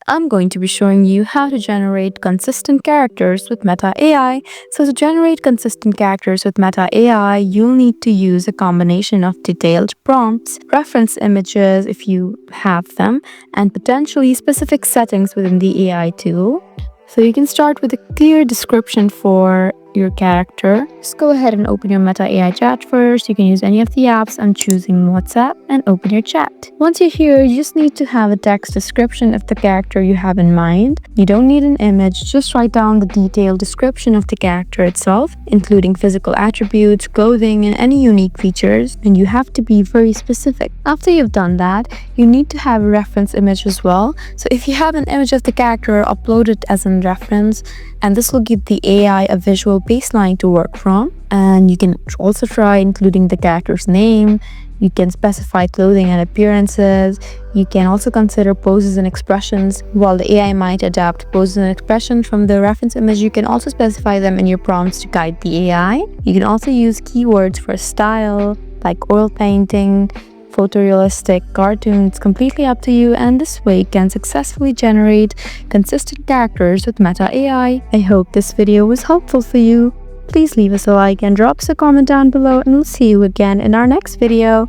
I'm going to be showing you how to generate consistent characters with Meta AI. So to generate consistent characters with Meta AI, you'll need to use a combination of detailed prompts, reference images if you have them, and potentially specific settings within the AI tool. So you can start with a clear description for your character. Just go ahead and open your Meta AI chat first. You can use any of the apps. I'm choosing WhatsApp and open your chat. Once you're here, you just need to have a text description of the character you have in mind. You don't need an image, just write down the detailed description of the character itself, including physical attributes, clothing, and any unique features, and you have to be very specific. After you've done that, you need to have a reference image as well. So if you have an image of the character, upload it as a reference, and this will give the AI a visual baseline to work from. And you can also try including the character's name. You can specify clothing and appearances. You can also consider poses and expressions. While the AI might adapt poses and expressions from the reference image, you can also specify them in your prompts to guide the AI. You can also use keywords for style, like oil painting, photorealistic, cartoon. It's completely up to you, and this way you can successfully generate consistent characters with Meta AI. I hope this video was helpful for you. Please leave us a like and drop us a comment down below, and we'll see you again in our next video.